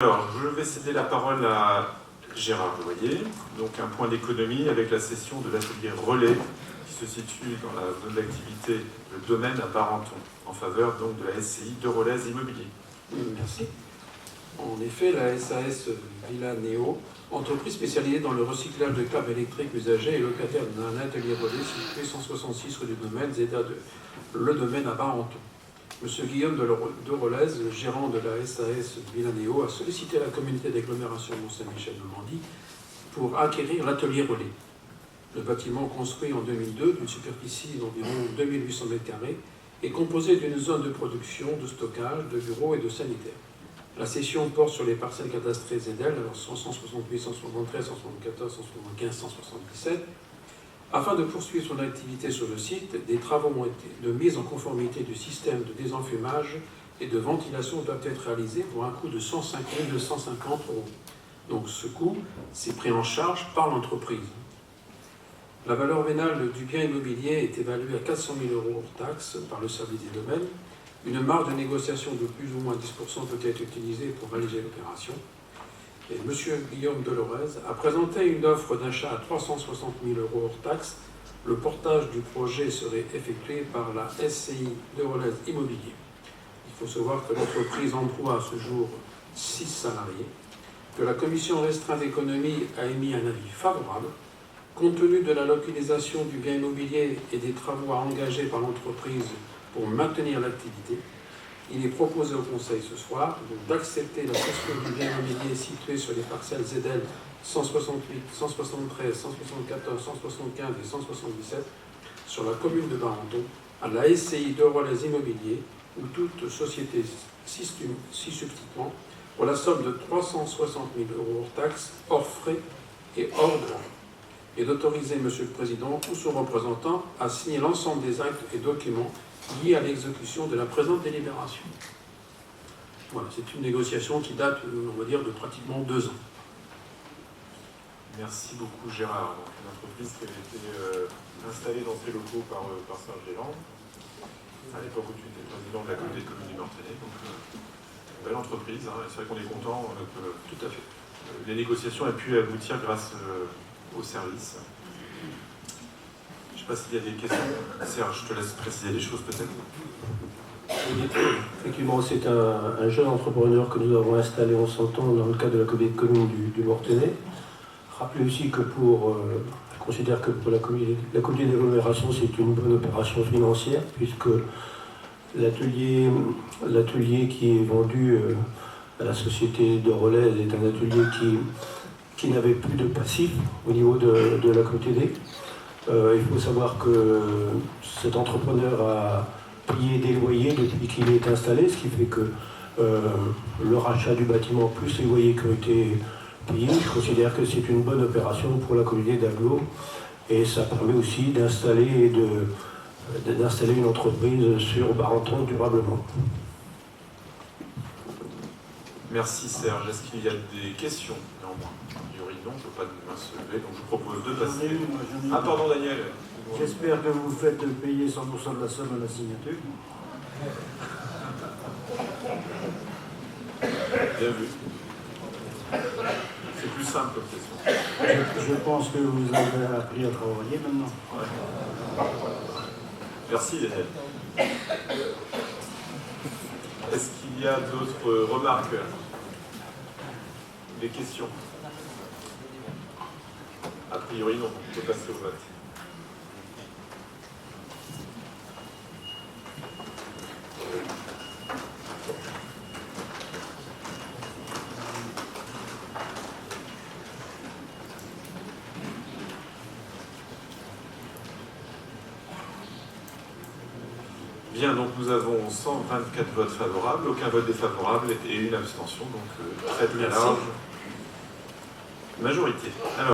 Alors, je vais céder la parole à Gérard Loyer, donc un point d'économie avec la session de l'atelier Relais qui se situe dans la zone d'activité Le Domaine à Barenton, en faveur donc de la SCI de Relais Immobilier. Merci. En effet, la SAS Villa Néo, entreprise spécialisée dans le recyclage de câbles électriques usagés, est locataire d'un atelier relais situé 166 rue du Domaine, ZEDA de Le Domaine à Barenton. Monsieur Guillaume de Rolez, gérant de la SAS Villa Néo, a sollicité la communauté d'agglomération Mont-Saint-Michel-Normandie pour acquérir l'atelier relais. Le bâtiment, construit en 2002 d'une superficie d'environ 2800 m², est composé d'une zone de production, de stockage, de bureaux et de sanitaires. La cession porte sur les parcelles cadastrées ZL, alors 168, 173, 174, 175, 177. Afin de poursuivre son activité sur le site, des travaux ont été de mise en conformité du système de désenfumage et de ventilation doivent être réalisés pour un coût de 105 250 €. Donc ce coût, c'est pris en charge par l'entreprise. La valeur vénale du bien immobilier est évaluée à 400 000 € hors taxes par le service des domaines. Une marge de négociation de plus ou moins 10% peut être utilisée pour réaliser l'opération. Et M. Guillaume Delorez a présenté une offre d'achat à 360 000 € hors taxes. Le portage du projet serait effectué par la SCI de Relais Immobilier. Il faut savoir que l'entreprise emploie à ce jour 6 salariés, que la commission restreinte d'économie a émis un avis favorable. Compte tenu de la localisation du bien immobilier et des travaux à engager par l'entreprise pour maintenir l'activité, il est proposé au Conseil ce soir d'accepter la cession du bien immobilier situé sur les parcelles ZL 168, 173, 174, 175 et 177 sur la commune de Barenton à la SCI de Relais Immobilier ou toute société s'y substituant pour la somme de 360 000 € hors taxes, hors frais et hors droits, et d'autoriser M. le Président ou son représentant à signer l'ensemble des actes et documents liés à l'exécution de la présente délibération. Voilà, c'est une négociation qui date, on va dire, de pratiquement 2 ans. Merci beaucoup Gérard. Donc, une entreprise qui avait été installée dans ces locaux par Serge Géland, à l'époque où tu étais président de la communauté de communes du Mortenay. Donc, belle entreprise, hein, c'est vrai qu'on est content que Tout à fait. les négociations aient pu aboutir grâce au service. Je ne sais pas s'il y a des questions. Serge, je te laisse préciser des choses peut-être. Effectivement, c'est un jeune entrepreneur que nous avons installé en son temps dans le cadre de la communauté de communes du Mortenay. Rappelez aussi que je considère que pour la communauté d'agglomération, c'est une bonne opération financière, puisque l'atelier qui est vendu à la société de Relais est un atelier qui n'avait plus de passif au niveau de la communauté. Il faut savoir que cet entrepreneur a payé des loyers depuis qu'il est installé, ce qui fait que le rachat du bâtiment plus les loyers qui ont été payés, je considère que c'est une bonne opération pour la communauté d'agglo, et ça permet aussi d'installer une entreprise sur Barenton durablement. Merci Serge. Est-ce qu'il y a des questions néanmoins? A priori non, je ne peux pas de main se lever, donc je vous propose de passer. Ah pardon Daniel. J'espère que vous faites payer 100% de la somme à la signature. Bien vu. C'est plus simple comme question. Je pense que vous avez appris à travailler maintenant. Ouais. Merci Daniel. Est-ce qu'il y a d'autres remarques? Des questions? A priori non, on peut passer au vote. Bien, donc nous avons 124 votes favorables, aucun vote défavorable et une abstention, donc très large majorité. Alors,